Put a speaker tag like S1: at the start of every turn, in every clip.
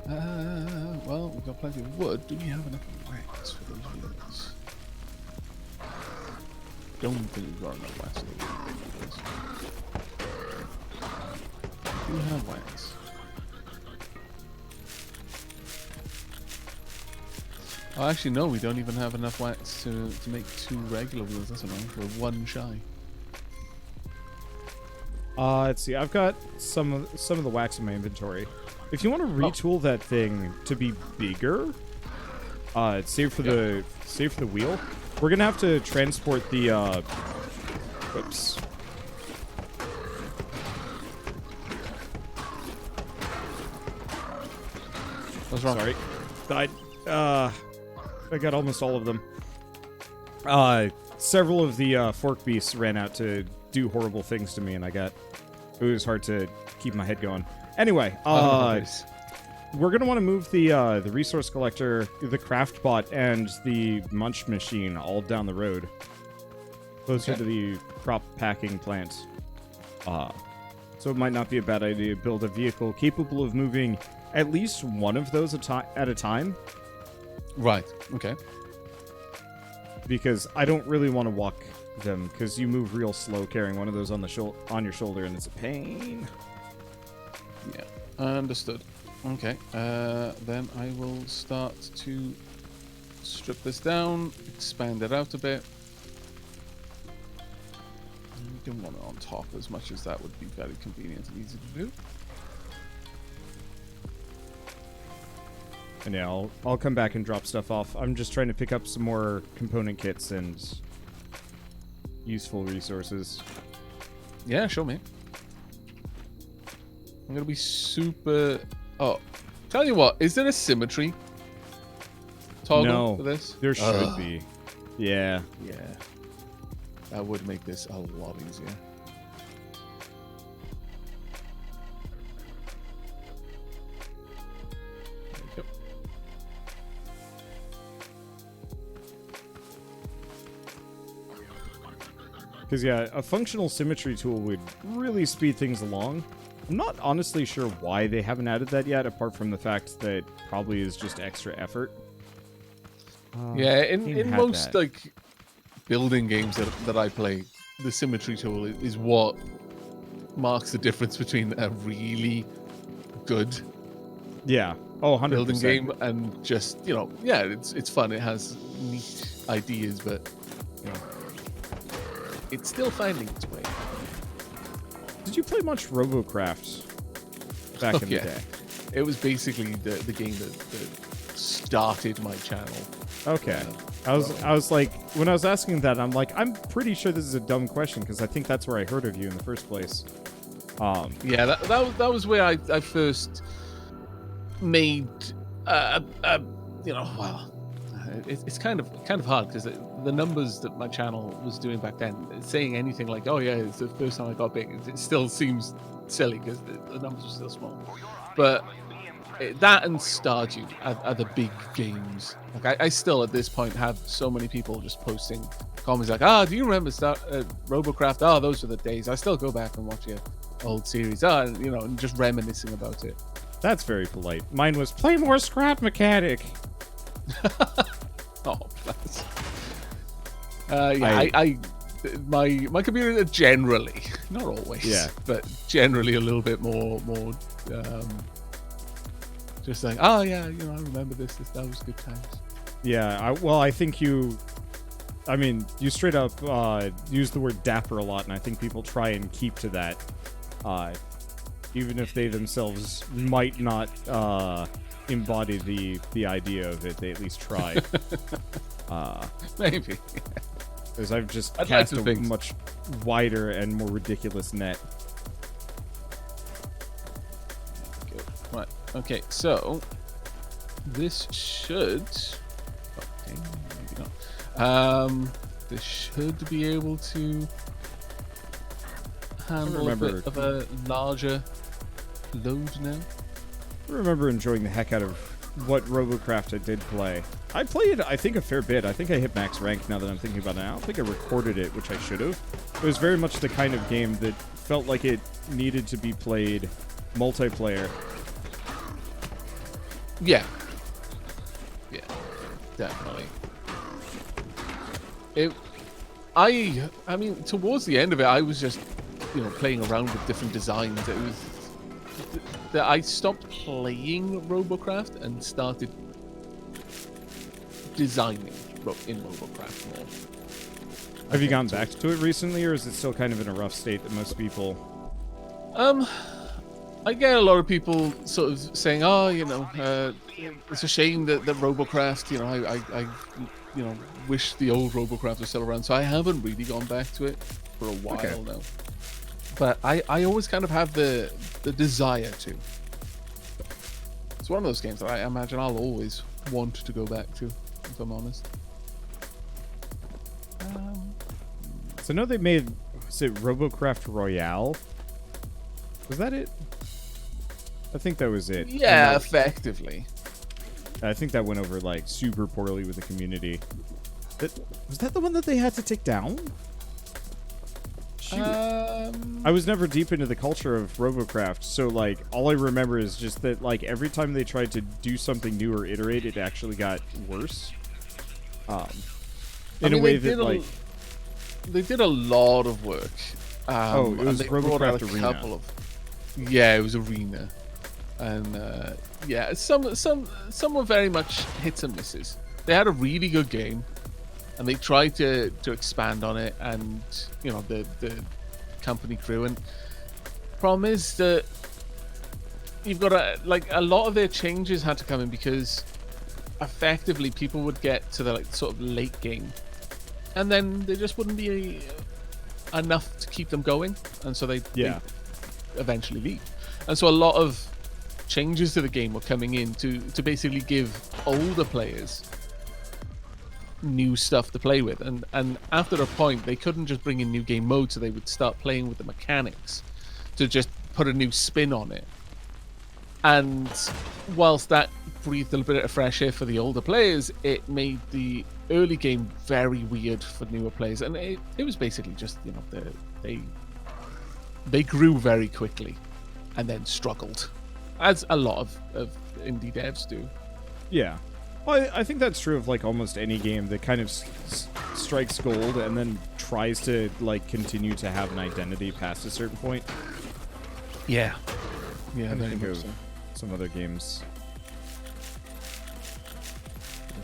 S1: Well, we've got plenty of wood. Do we have enough wax for those wheels? Don't think we've got enough wax for those wheels. Do we have wax? Oh, actually, no, we don't even have enough wax to make 2 regular wheels. That's annoying. We're 1 shy.
S2: Let's see. I've got some of the wax in my inventory. If you want to retool that thing to be bigger, save for the wheel. We're gonna have to transport the. Whoops.
S1: What's wrong?
S2: Sorry. I got almost all of them. Several of the fork beasts ran out to do horrible things to me, and it was hard to keep my head going. Anyway, we're gonna want to move the resource collector, the craft bot, and the munch machine all down the road, closer to the crop packing plant. So it might not be a bad idea to build a vehicle capable of moving at least one of those at a time.
S1: Right. Okay.
S2: Because I don't really want to walk them, because you move real slow carrying one of those on your shoulder, and it's a pain.
S1: Yeah. Understood. Okay. Then I will start to strip this down, expand it out a bit. We don't want it on top as much as that would be very convenient and easy to do.
S2: And yeah, I'll come back and drop stuff off. I'm just trying to pick up some more component kits and useful resources.
S1: Yeah, show me. I'm gonna be super. Oh, tell you what, is there a symmetry toggle for this?
S2: There should be. Yeah.
S1: Yeah. That would make this a lot easier.
S2: Because, yeah, a functional symmetry tool would really speed things along. I'm not honestly sure why they haven't added that yet, apart from the fact that probably is just extra effort.
S1: Yeah, in most, like, building games that I play, the symmetry tool is what marks the difference between a really good building game and just, yeah, it's fun. It has neat ideas, but, it's still finding its way.
S2: Did you play much Robocraft back in the day?
S1: It was basically the game that started my channel.
S2: Okay. I was like, when I was asking that, I'm like, I'm pretty sure this is a dumb question, because I think that's where I heard of you in the first place.
S1: Yeah, that was where I first made, it's kind of hard, because the numbers that my channel was doing back then, saying anything like, oh yeah, it's the first time I got big, it still seems silly because the numbers are still small. But that and Stardew are the big games. Like I still at this point have so many people just posting comments like, do you remember Robocraft? Oh, those were the days. I still go back and watch your old series. And just reminiscing about it.
S2: That's very polite. Mine was play more Scrap Mechanic.
S1: Oh, bless. My community generally, not always, but generally a little bit more just like, I remember this, that was good times.
S2: Yeah, I think you straight up use the word dapper a lot, and I think people try and keep to that, even if they themselves might not embody the idea of it. They at least try.
S1: Maybe.
S2: Because I've just cast a much wider and more ridiculous net.
S1: Good. Right. Okay, so this should. Okay, maybe not. This should be able to handle a bit of a larger load now.
S2: I remember enjoying the heck out of what Robocraft I did play. I played, I think, a fair bit. I think I hit max rank now that I'm thinking about it. I don't think I recorded it, which I should have. It was very much the kind of game that felt like it needed to be played multiplayer.
S1: Yeah. Yeah, definitely. I mean, towards the end of it, I was just, playing around with different designs. It was that I stopped playing Robocraft and started designing in Robocraft more.
S2: Have you gone back to it recently, or is it still kind of in a rough state that most people?
S1: I get a lot of people sort of saying, "Oh, it's a shame that Robocraft. I wish the old Robocraft was still around." So I haven't really gone back to it for a while now. But I always kind of have the desire to. It's one of those games that I imagine I'll always want to go back to, if I'm honest.
S2: So I know they made, was it Robocraft Royale? Was that it? I think that was it.
S1: Yeah, effectively.
S2: I think that went over like super poorly with the community. Was that the one that they had to take down? Shoot. I was never deep into the culture of Robocraft, so like all I remember is just that like every time they tried to do something new or iterate, it actually got worse. In a way that like
S1: they did a lot of work.
S2: It was Robocraft Arena.
S1: Yeah, it was Arena, and yeah, some were very much hits and misses. They had a really good game, and they tried to expand on it, and the company grew. And problem is that you've got a lot of their changes had to come in because effectively people would get to the like sort of late game, and then there just wouldn't be enough to keep them going, and so they eventually leave. And so a lot of changes to the game were coming in to basically give older players new stuff to play with, and after a point they couldn't just bring in new game mode, so they would start playing with the mechanics to just put a new spin on it. And whilst that breathed a little bit of fresh air for the older players, it made the early game very weird for newer players, and it was basically just they grew very quickly and then struggled, as a lot of indie devs do.
S2: Yeah. Well, I think that's true of like almost any game that kind of strikes gold and then tries to like continue to have an identity past a certain point.
S1: Yeah.
S2: I think of some other games.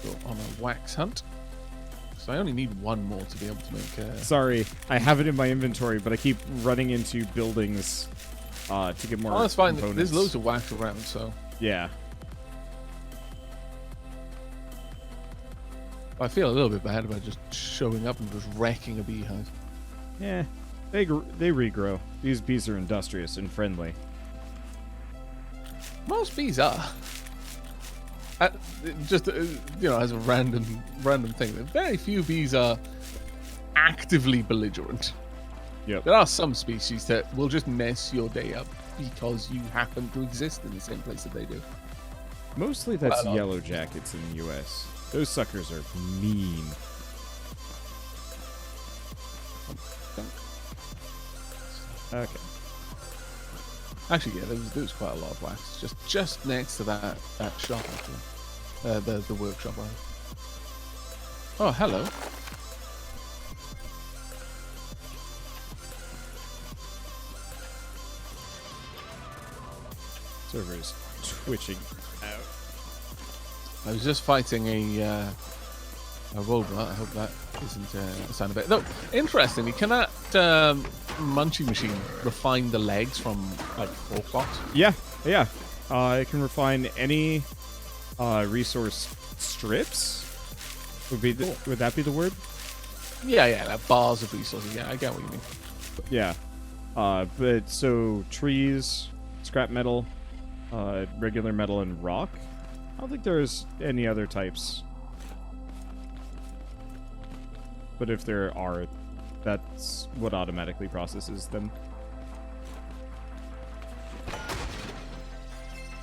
S1: We'll go on a wax hunt. So I only need one more to be able to make.
S2: Sorry, I have it in my inventory, but I keep running into buildings to get more.
S1: Oh, that's fine.
S2: Components.
S1: There's loads of wax around, so.
S2: Yeah.
S1: I feel a little bit bad about just showing up and just wrecking a beehive.
S2: Yeah, they regrow. These bees are industrious and friendly.
S1: Most bees are. Just as a random thing, very few bees are actively belligerent.
S2: Yep.
S1: There are some species that will just mess your day up because you happen to exist in the same place that they do.
S2: Mostly that's yellow jackets in the U.S. Those suckers are mean. Okay.
S1: Actually, yeah, there was quite a lot of wax just next to that shop, actually. The workshop. Oh, hello.
S2: Server is twitching out.
S1: I was just fighting a robot. I hope that isn't a sign of it. Though, interestingly, can that munchie machine refine the legs from like fork box?
S2: Yeah. It can refine any resource strips. Would that be the word?
S1: Yeah, like bars of resources. Yeah, I get what you mean.
S2: Yeah. But so trees, scrap metal, regular metal, and rock. I don't think there's any other types. But if there are, that's what automatically processes them.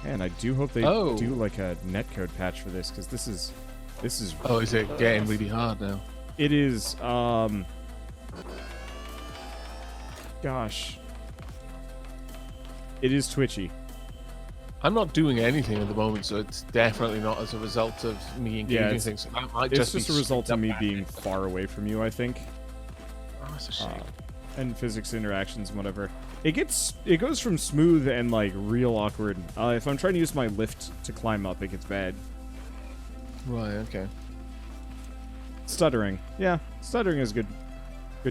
S2: And I do hope they do like a netcode patch for this, because this is.
S1: Oh, is it getting really hard now?
S2: It is. Gosh. It is twitchy.
S1: I'm not doing anything at the moment, so it's definitely not as a result of me engaging things. So that might
S2: It's
S1: just
S2: just a result of me being far away from you, I think.
S1: Oh, that's a shame.
S2: And physics interactions and whatever. It goes from smooth and like real awkward. If I'm trying to use my lift to climb up, it gets bad.
S1: Right. Okay.
S2: Stuttering. Yeah, stuttering is good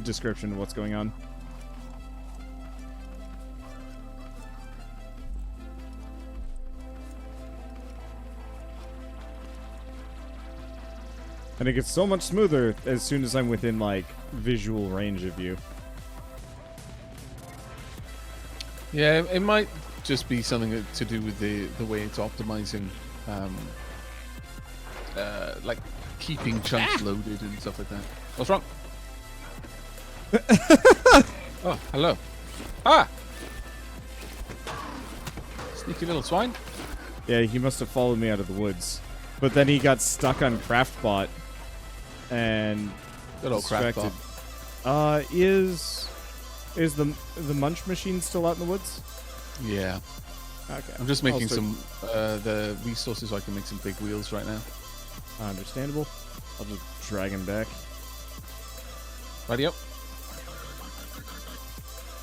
S2: description of what's going on. And it gets so much smoother as soon as I'm within, like, visual range of you.
S1: Yeah, it might just be something to do with the way it's optimizing, like keeping chunks loaded and stuff like that. What's wrong? Oh, hello. Ah! Sneaky little swine.
S2: Yeah, he must have followed me out of the woods. But then he got stuck on Craftbot and
S1: Good old
S2: distracted.
S1: Craftbot.
S2: Is the munch machine still out in the woods?
S1: Yeah.
S2: Okay.
S1: I'm just making some the resources so I can make some big wheels right now.
S2: Understandable. I'll just drag him back.
S1: Ready up.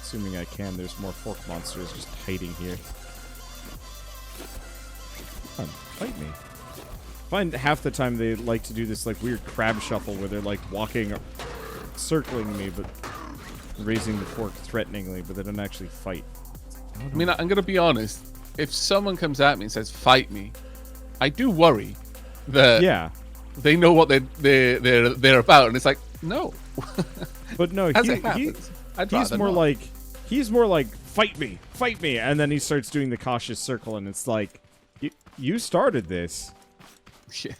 S2: Assuming I can, there's more fork monsters just hiding here. Come on, fight me. I find half the time they like to do this like weird crab shuffle where they're like walking, circling me, but raising the fork threateningly, but they don't actually fight.
S1: I mean, I'm gonna be honest. If someone comes at me and says "fight me," I do worry that they know what they're about, and it's like no.
S2: But no, he's more like fight me, and then he starts doing the cautious circle, and it's like you started this.
S1: Yeah.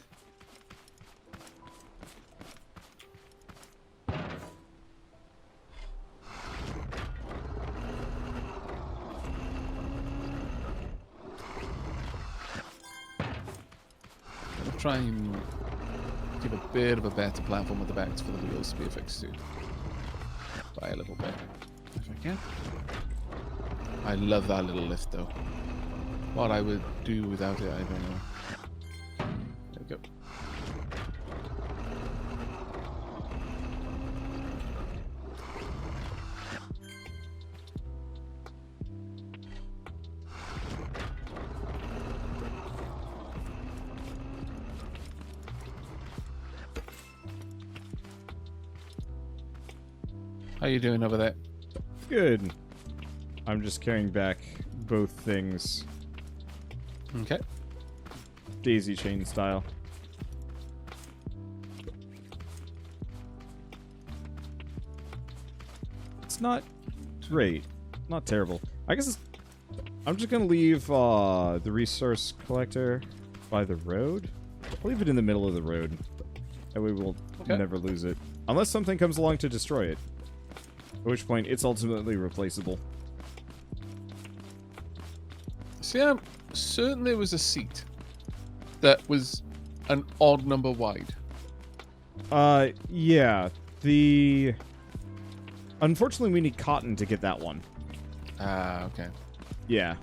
S1: I'll try and give a bit of a better platform with the backs for the wheels to be affixed to. By a little bit, if I can. I love that little lift, though. What I would do without it, I don't know. There we go. How you doing over there?
S2: Good. I'm just carrying back both things.
S1: Okay.
S2: Daisy chain style. It's not great. Not terrible. I guess I'm just gonna leave the resource collector by the road. I'll leave it in the middle of the road. That way we'll never lose it. Unless something comes along to destroy it. At which point, it's ultimately replaceable.
S1: See, I'm certain there was a seat that was an odd number wide.
S2: Yeah. Unfortunately, we need cotton to get that one.
S1: Ah, okay.
S2: Yeah.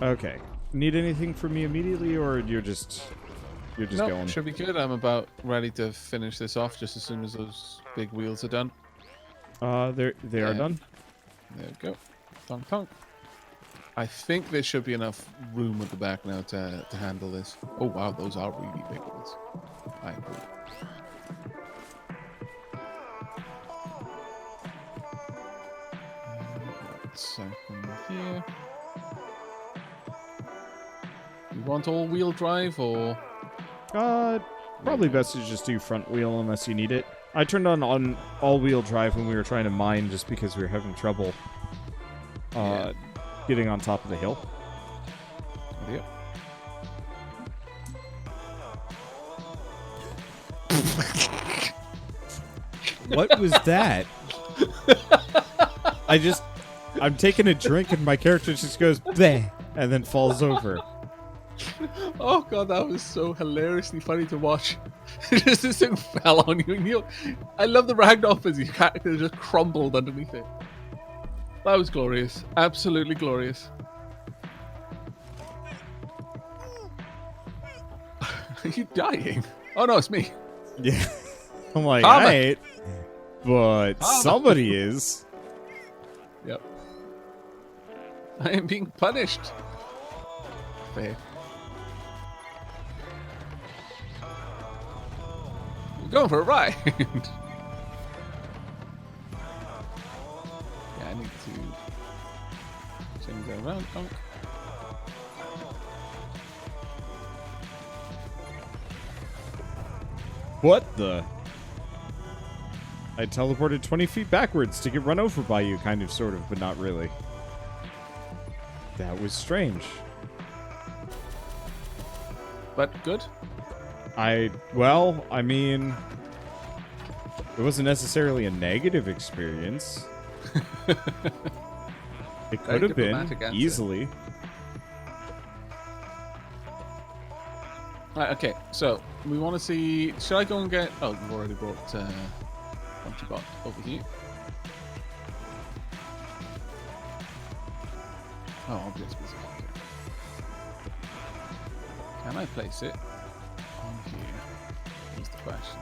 S2: Okay. Need anything from me immediately, or you're just going?
S1: Should be good. I'm about ready to finish this off just as soon as those big wheels are done.
S2: They are done.
S1: There we go. Thunk thunk. I think there should be enough room at the back now to handle this. Oh wow, those are really big ones. I agree. Second here. You want all-wheel drive or?
S2: Probably best to just do front wheel unless you need it. I turned on all-wheel drive when we were trying to mine just because we were having trouble getting on top of the hill.
S1: Yep.
S2: What was that? I'm taking a drink and my character just goes bleh and then falls over.
S1: Oh god, that was so hilariously funny to watch. Just this thing fell on you, and I love the ragdoll as your character just crumbled underneath it. That was glorious. Absolutely glorious. Are you dying? Oh no, it's me.
S2: Yeah. I'm like,
S1: Karma.
S2: I ain't. But
S1: Karma.
S2: somebody is.
S1: Yep. I am being punished. Fair. We're going for a ride. Yeah, I need to change that around. Oh.
S2: What the? I teleported 20 feet backwards to get run over by you, kind of, sort of, but not really. That was strange.
S1: But good.
S2: Well, I mean, it wasn't necessarily a negative experience. It could have been, easily.
S1: Right, okay, so we want to see. Should I go and get? Oh, we've already brought Punchy Bot over here. Oh, object specific. Can I place it on here? Is the question.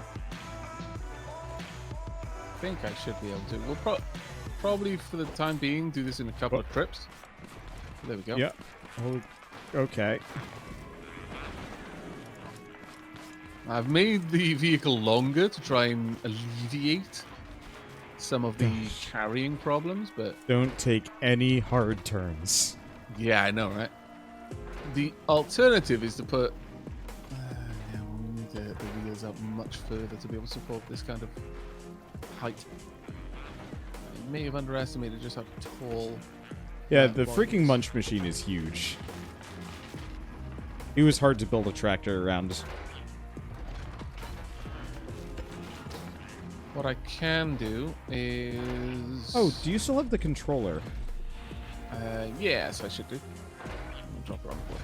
S1: I think I should be able to. We'll probably, for the time being, do this in a couple of trips. There we go.
S2: Yeah. Oh, okay.
S1: I've made the vehicle longer to try and alleviate some of the carrying problems, but...
S2: Don't take any hard turns.
S1: Yeah, I know, right? The alternative is to put... yeah, we need the wheels up much further to be able to support this kind of height. I may have underestimated just how tall...
S2: Yeah, the freaking Munch machine is huge. It was hard to build a tractor around.
S1: What I can do is...
S2: Oh, do you still have the controller?
S1: Yes, I should do. I'll drop it on the board.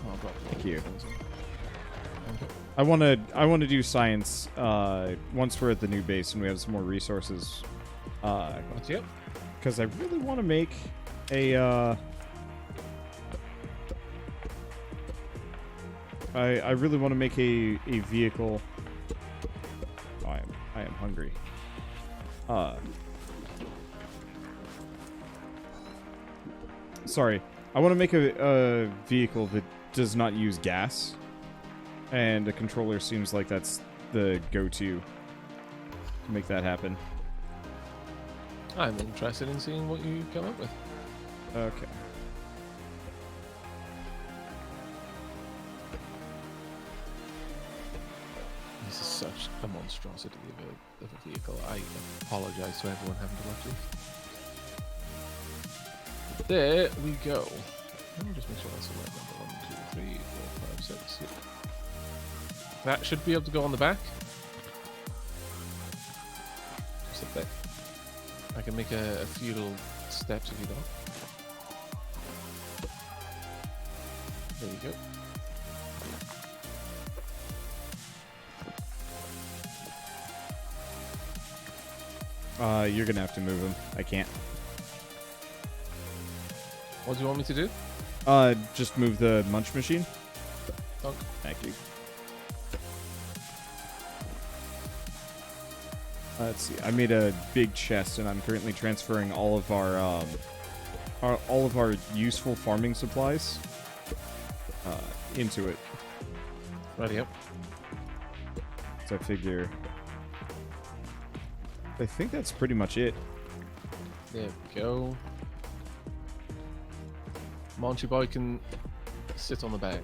S1: I'll drop it.
S2: Thank you.
S1: Okay.
S2: I want to do science once we're at the new base and we have some more resources.
S1: Yep.
S2: Because I really want to make a I really want to make a vehicle. Oh, I am hungry. Sorry. I want to make a vehicle that does not use gas. And a controller seems like that's the go-to to make that happen.
S1: I'm interested in seeing what you come up with.
S2: Okay.
S1: This is such a monstrosity of a vehicle. I apologize to everyone having to watch this. There we go. Let me just make sure that's the right number. 1, 2, 3, 4, 5, 6. Yeah. That should be able to go on the back. Just a bit. I can make a few little steps if you don't. There you go.
S2: You're gonna have to move him. I can't.
S1: What do you want me to do?
S2: Just move the munch machine.
S1: Okay.
S2: Thank you. Let's see. I made a big chest, and I'm currently transferring all of our useful farming supplies into it.
S1: Ready up.
S2: So I figure. I think that's pretty much it.
S1: There we go. Monchy Boy can sit on the back.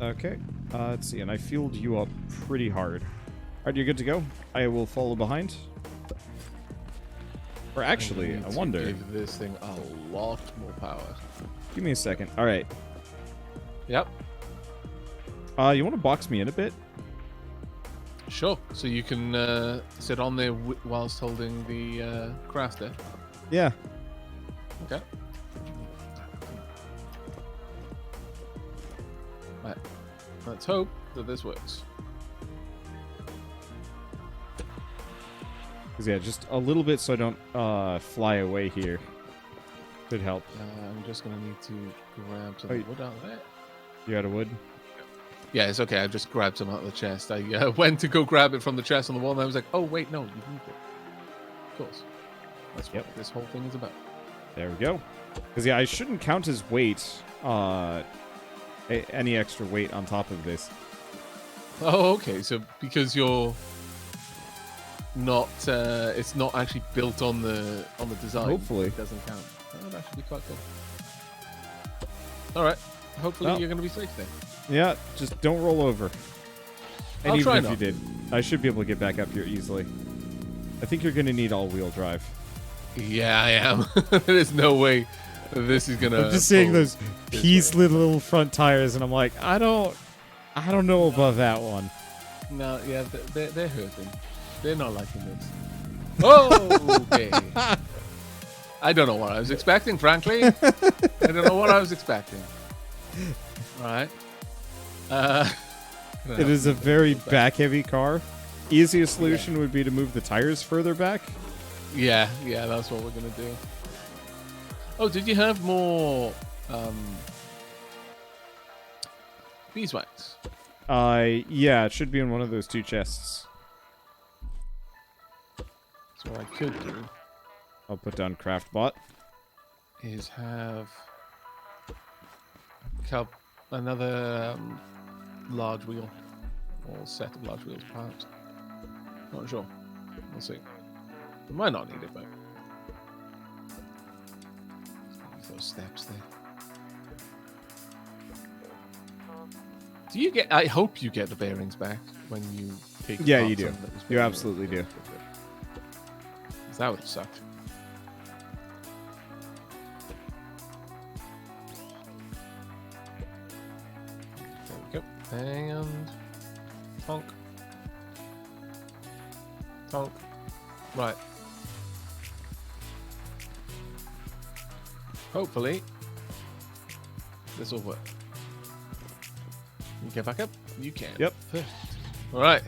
S2: Okay. Let's see. And I fueled you up pretty hard. Alright, you're good to go. I will follow behind. Or actually, I wonder.
S1: Give this thing a lot more power.
S2: Give me a second. Alright.
S1: Yep.
S2: You want to box me in a bit?
S1: Sure. So you can sit on there whilst holding the crafter.
S2: Yeah.
S1: Okay. Right. Let's hope that this works.
S2: Because, yeah, just a little bit so I don't fly away here. Could help.
S1: I'm just going to need to grab some wood out of there.
S2: You out of wood?
S1: Yeah, it's okay. I just grabbed some out of the chest. I went to go grab it from the chest on the wall, and I was like, oh, wait, no, you've moved it. Of course. That's what this whole thing is about.
S2: There we go. Because, yeah, I shouldn't count as weight, any extra weight on top of this.
S1: Oh, okay. So because you're not, it's not actually built on the design.
S2: Hopefully.
S1: It doesn't count. Oh, that should be quite cool. All right. Hopefully you're going to be safe then.
S2: Yeah, just don't roll over. And
S1: I'll
S2: even
S1: try
S2: if
S1: not.
S2: you did, I should be able to get back up here easily. I think you're going to need all-wheel drive.
S1: Yeah, I am. There's no way this is going to...
S2: I'm just seeing those peace little front tires, and I'm like, I don't know about that one.
S1: No, yeah, they're hurting. They're not liking this. Oh, okay. I don't know what I was expecting, frankly. I don't know what I was expecting. All right.
S2: It is a very back-heavy car. Easiest solution would be to move the tires further back.
S1: Yeah, that's what we're gonna do. Oh, did you have more beeswax?
S2: Yeah, it should be in one of those two chests.
S1: So what I could do
S2: I'll put down CraftBot.
S1: is have another large wheel, or set of large wheels, perhaps. Not sure. We'll see. We might not need it, but those steps there. Do you get? I hope you get the bearings back when you take.
S2: Yeah, you do. You absolutely do.
S1: That would have sucked. There we go. And tonk. Tonk. Right. Hopefully, this will work. You get back up? You can.
S2: Yep.
S1: Perfect. All right.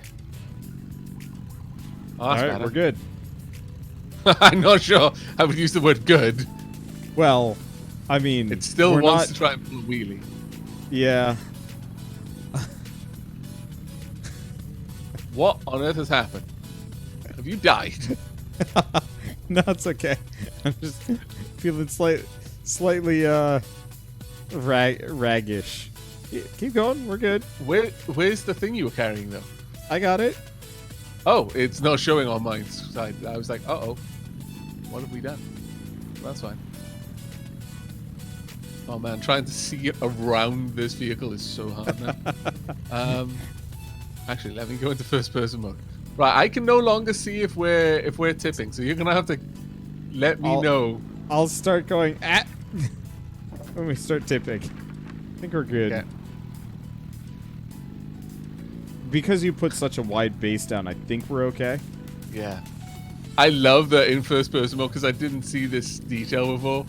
S1: Oh,
S2: All right, we're good.
S1: I'm not sure I would use the word good.
S2: Well, I mean,
S1: It still wants to try and pull a wheelie.
S2: Yeah.
S1: What on earth has happened? Have you died?
S2: No, it's okay. I'm just feeling slightly raggish. Keep going. We're good.
S1: Where's the thing you were carrying, though?
S2: I got it.
S1: Oh, it's not showing on my side. I was like, uh-oh. What have we done? That's fine. Oh, man. Trying to see around this vehicle is so hard now. Actually, let me go into first-person mode. Right, I can no longer see if we're tipping, so you're going to have to let me know.
S2: I'll start going at when we start tipping. I think we're good.
S1: Okay.
S2: Because you put such a wide base down, I think we're okay.
S1: Yeah. I love that in first person mode because I didn't see this detail before.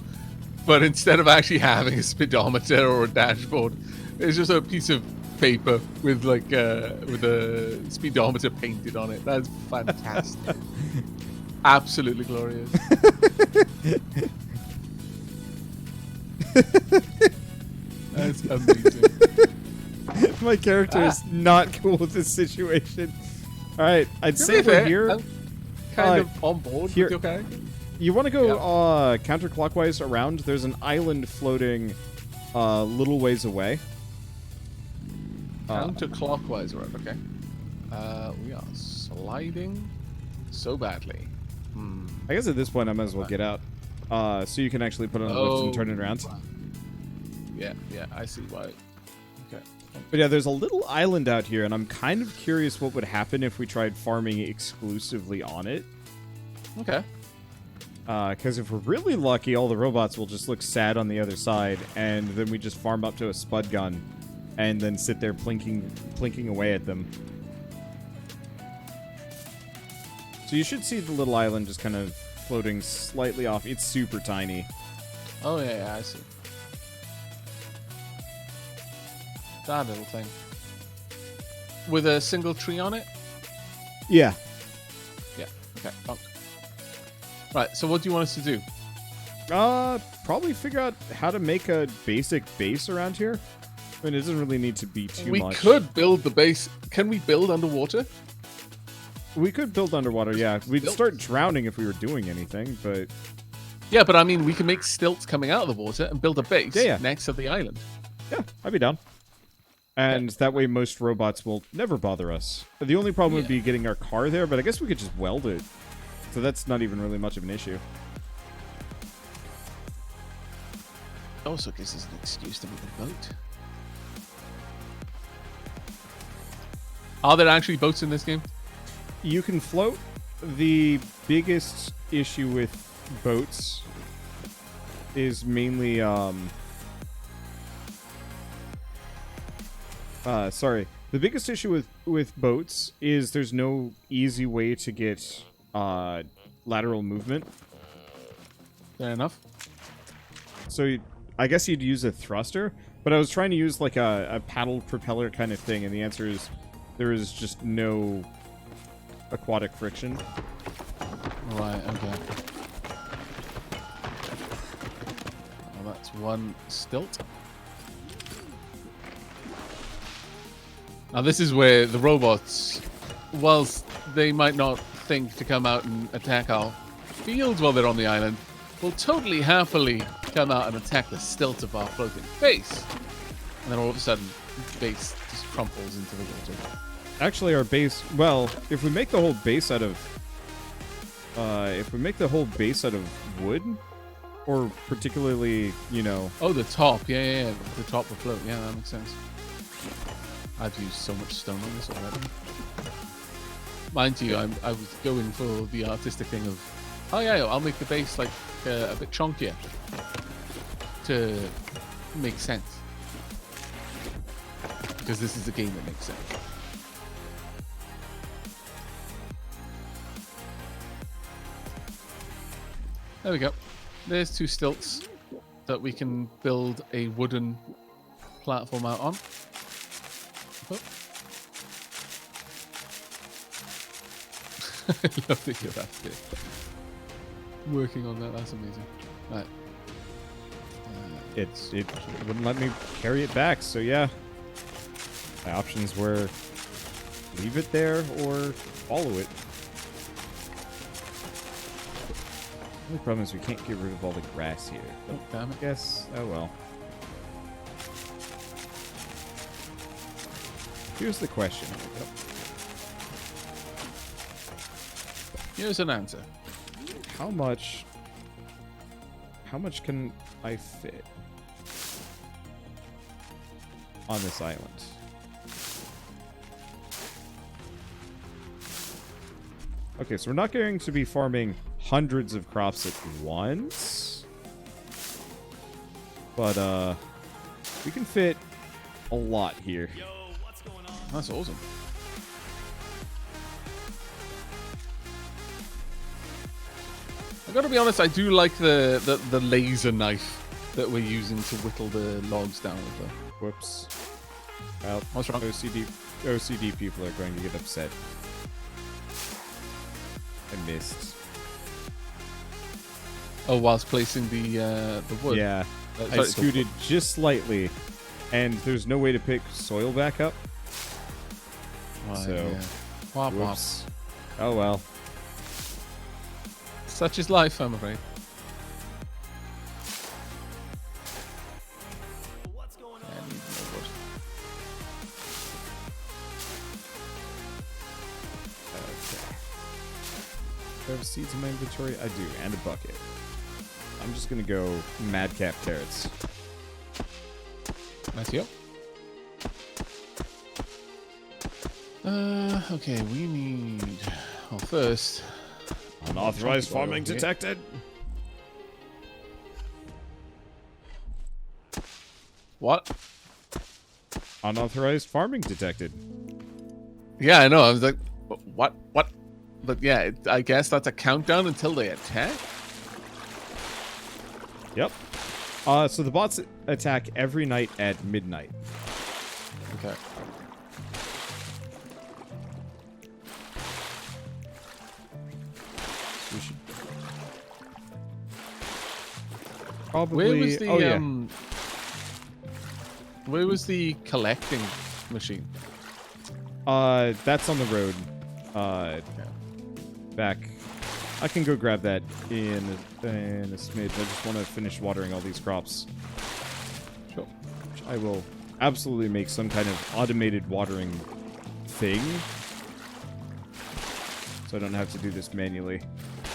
S1: But instead of actually having a speedometer or a dashboard, it's just a piece of paper with like with a speedometer painted on it. That's fantastic. Absolutely glorious. That's amazing.
S2: My character is not cool with this situation. All right, I'd say we're here.
S1: I'm kind of on board
S2: here-
S1: with your character.
S2: You want to go counterclockwise around? There's an island floating a little ways away.
S1: Counterclockwise, right? Okay. We are sliding so badly.
S2: I guess at this point I might as well get out. So you can actually put it on the lift and turn it around.
S1: Yeah, I see why. Okay.
S2: But yeah, there's a little island out here, and I'm kind of curious what would happen if we tried farming exclusively on it.
S1: Okay.
S2: Because if we're really lucky, all the robots will just look sad on the other side, and then we just farm up to a spud gun, and then sit there plinking away at them. So you should see the little island just kind of floating slightly off. It's super tiny.
S1: Oh yeah, I see. That little thing. With a single tree on it?
S2: Yeah.
S1: Yeah. Okay. Oh. Right, so what do you want us to do?
S2: Probably figure out how to make a basic base around here. I mean, it doesn't really need to be too much.
S1: We could build the base. Can we build underwater?
S2: We could build underwater, yeah. We'd start drowning if we were doing anything, but...
S1: Yeah, but I mean, we can make stilts coming out of the water and build a base next to the island.
S2: Yeah, I'd be down. And that way most robots will never bother us. The only problem would be getting our car there, but I guess we could just weld it. So that's not even really much of an issue.
S1: Also gives us an excuse to make a boat. Are there actually boats in this game?
S2: You can float. The biggest issue with boats is mainly sorry. The biggest issue with boats is there's no easy way to get lateral movement.
S1: Fair enough.
S2: So I guess you'd use a thruster, but I was trying to use like a paddle propeller kind of thing, and the answer is there is just no aquatic friction.
S1: Right, okay. Well, that's one stilt. Now this is where the robots, whilst they might not think to come out and attack our fields while they're on the island, will totally happily come out and attack the stilt of our floating base. And then all of a sudden, the base just crumples into the water.
S2: Actually, our base, well, if we make the whole base out of wood, or particularly, you know...
S1: Oh, the top, yeah. The top will float, yeah, that makes sense. I've used so much stone on this already. Mind you, I was going for the artistic thing of, oh yeah, I'll make the base like a bit chunkier to make sense. Because this is a game that makes sense. There we go. There's two stilts that we can build a wooden platform out on. Oh. I love that you're after working on that. That's amazing. Right.
S2: It wouldn't let me carry it back, so yeah. My options were leave it there or follow it. The only problem is we can't get rid of all the grass here.
S1: Oh, damn it.
S2: I guess, oh well. Here's the question.
S1: Here's an answer.
S2: How much can I fit on this island? Okay, so we're not going to be farming hundreds of crops at once. But, we can fit a lot here.
S3: Yo, what's going on?
S1: That's awesome. I gotta be honest, I do like the laser knife that we're using to whittle the logs down with. Though.
S2: Whoops. Well,
S1: What's wrong?
S2: OCD people are going to get upset. I missed.
S1: Oh, whilst placing the wood.
S2: Yeah, I
S1: sorry,
S2: scooted just slightly, and there's no way to pick soil back up.
S1: Right,
S2: So,
S1: yeah. Wop, wop.
S2: whoops. Oh well.
S1: Such is life, I'm afraid.
S3: What's going
S1: Yeah,
S3: on?
S1: I need more wood.
S2: Okay. Do I have seeds in my inventory? I do, and a bucket. I'm just gonna go madcap carrots.
S1: Nice, yep. Okay, we need... Well, first...
S2: Unauthorized farming
S1: Okay.
S2: detected.
S1: What?
S2: Unauthorized farming detected.
S1: Yeah, I know. I was like, what? But yeah, I guess that's a countdown until they attack.
S2: Yep. So the bots attack every night at midnight.
S1: Okay.
S2: We should probably.
S1: Where was the
S2: oh, yeah.
S1: Where was the collecting machine?
S2: That's on the road. Back. I can go grab that in a smidge. I just want to finish watering all these crops.
S1: Sure.
S2: Which I will absolutely make some kind of automated watering thing, so I don't have to do this manually.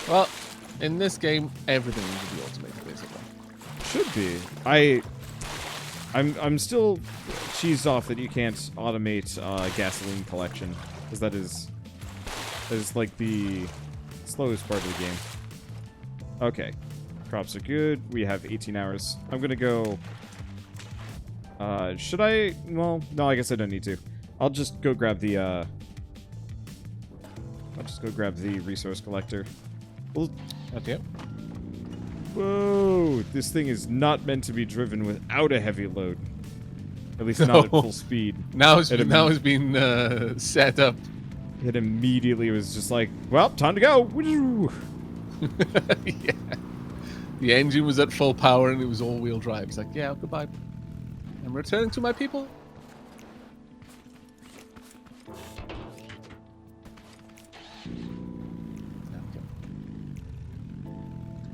S1: Well, in this game, everything needs to be automated, basically.
S2: Should be. I'm still cheesed off that you can't automate gasoline collection, because that is like the slowest part of the game. Okay, crops are good. We have 18 hours. I'm gonna go. Should I? Well, no, I guess I don't need to. I'll just go grab the. I'll just go grab the resource collector. Well,
S1: Okay.
S2: whoa! This thing is not meant to be driven without a heavy load. At least not at full speed.
S1: Now it's been set up.
S2: It immediately was just like, well, time to go. Woo!
S1: Yeah. The engine was at full power and it was all-wheel drive. It's like, yeah, goodbye. I'm returning to my people.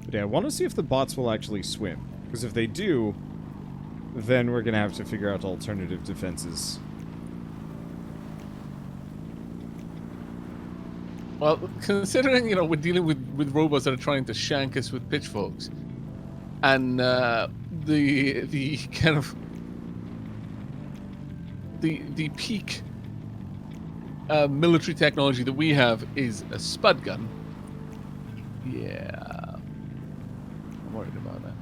S2: But yeah, I want to see if the bots will actually swim. Because if they do, then we're going to have to figure out alternative defenses.
S1: Well, considering, we're dealing with robots that are trying to shank us with pitchforks, and the kind of the peak military technology that we have is a spud gun. Yeah, I'm worried about that.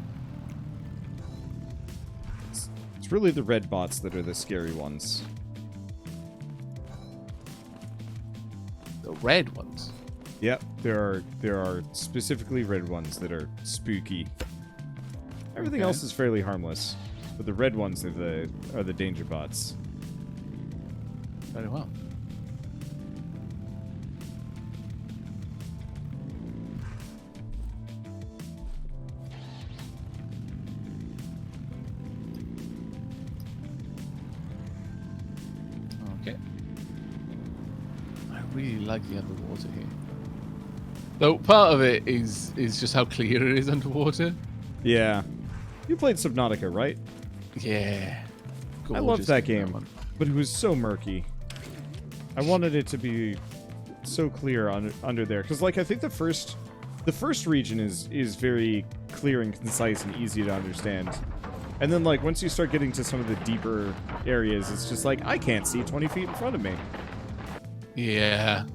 S2: It's really the red bots that are the scary ones.
S1: The red ones.
S2: Yep, there are specifically red ones that are spooky. Everything
S1: Okay.
S2: else is fairly harmless, but the red ones are the danger bots.
S1: Very well. Okay. I really like the underwater here. Though part of it is just how clear it is underwater.
S2: Yeah. You played Subnautica, right?
S1: Yeah.
S2: I loved that game, but it was so murky. I wanted it to be so clear under there, because like I think the first region is very clear and concise and easy to understand, and then like once you start getting to some of the deeper areas, it's just like I can't see 20 feet in front of me.
S1: Yeah.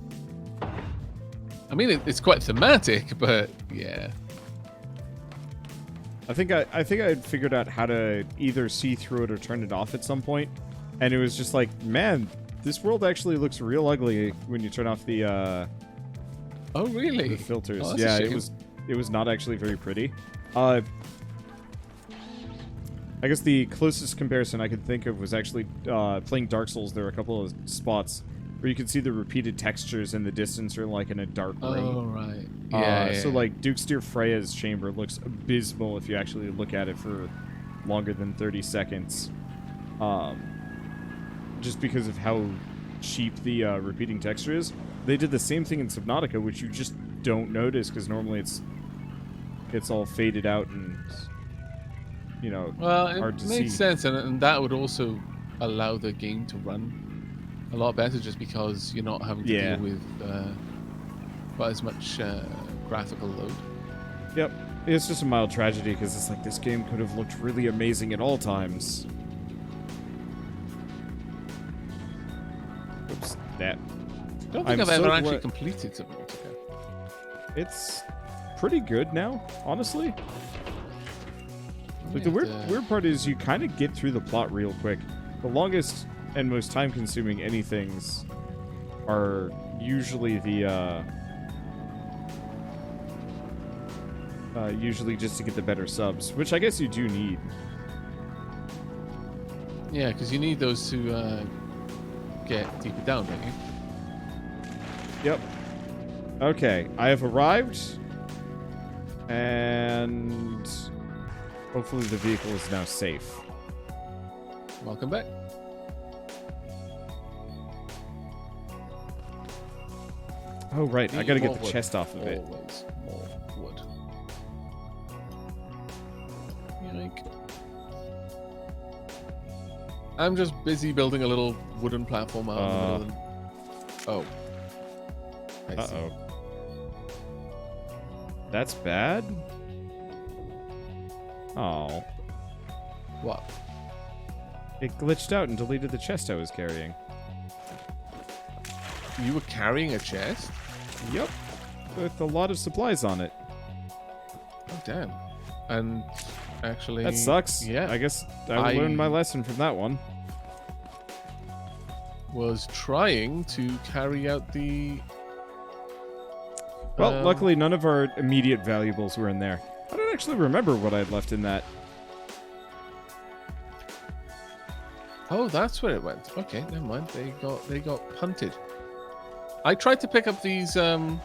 S1: I mean, it's quite thematic, but yeah.
S2: I think I had figured out how to either see through it or turn it off at some point, and it was just like, man, this world actually looks real ugly when you turn off the
S1: Oh, really?
S2: the filters.
S1: Oh, that's a
S2: Yeah,
S1: shame.
S2: it was not actually very pretty. I guess the closest comparison I could think of was actually playing Dark Souls. There were a couple of spots where you could see the repeated textures in the distance or like in a dark room.
S1: Oh, right. Yeah,
S2: So like Duke's Dear Freya's chamber looks abysmal if you actually look at it for longer than 30 seconds. Just because of how cheap the repeating texture is. They did the same thing in Subnautica, which you just don't notice because normally it's all faded out and
S1: well,
S2: hard
S1: it
S2: to
S1: makes
S2: see.
S1: sense, and that would also allow the game to run a lot better, just because you're not having to
S2: Yeah.
S1: deal with quite as much graphical load.
S2: Yep. It's just a mild tragedy because it's like this game could have looked really amazing at all times. Oops, that.
S1: I don't think
S2: I'm
S1: I've
S2: so
S1: ever actually
S2: glad-
S1: completed Subnautica.
S2: It's pretty good now, honestly. Like the
S1: Yeah,
S2: weird part is you kind of get through the plot real quick. The longest and most time-consuming anythings are usually the usually just to get the better subs, which I guess you do need.
S1: Yeah, because you need those to get deeper down, don't you?
S2: Yep. Okay, I have arrived, and hopefully the vehicle is now safe.
S1: Welcome back.
S2: Oh, right, I gotta get the
S1: More
S2: chest off of it.
S1: Always more wood. Yoink. I'm just busy building a little wooden platform out in the middle of the... Oh. I see.
S2: Uh-oh. That's bad? Oh.
S1: What?
S2: It glitched out and deleted the chest I was carrying.
S1: You were carrying a chest?
S2: Yep. With a lot of supplies on it.
S1: Oh, damn. And actually...
S2: That sucks.
S1: Yeah.
S2: I guess I learned my lesson from that one.
S1: Was trying to carry out the...
S2: Well, luckily none of our immediate valuables were in there. I don't actually remember what I'd left in that.
S1: Oh, that's where it went. Okay, never mind. They got punted. I tried to pick up these the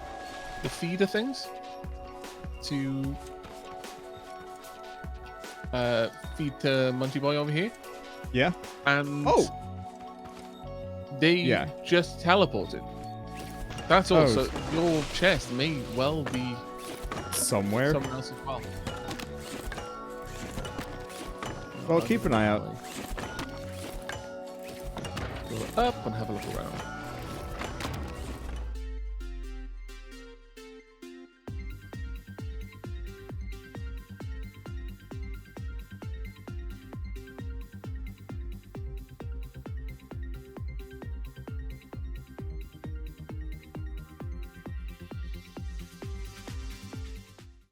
S1: feeder things to feed to Munchie Boy over here,
S2: Yeah?
S1: and they
S2: Yeah.
S1: just teleported. That's
S2: Oh.
S1: also your chest may well be
S2: Somewhere?
S1: someone else as well.
S2: Well, keep an eye out.
S1: Go up and have a look around.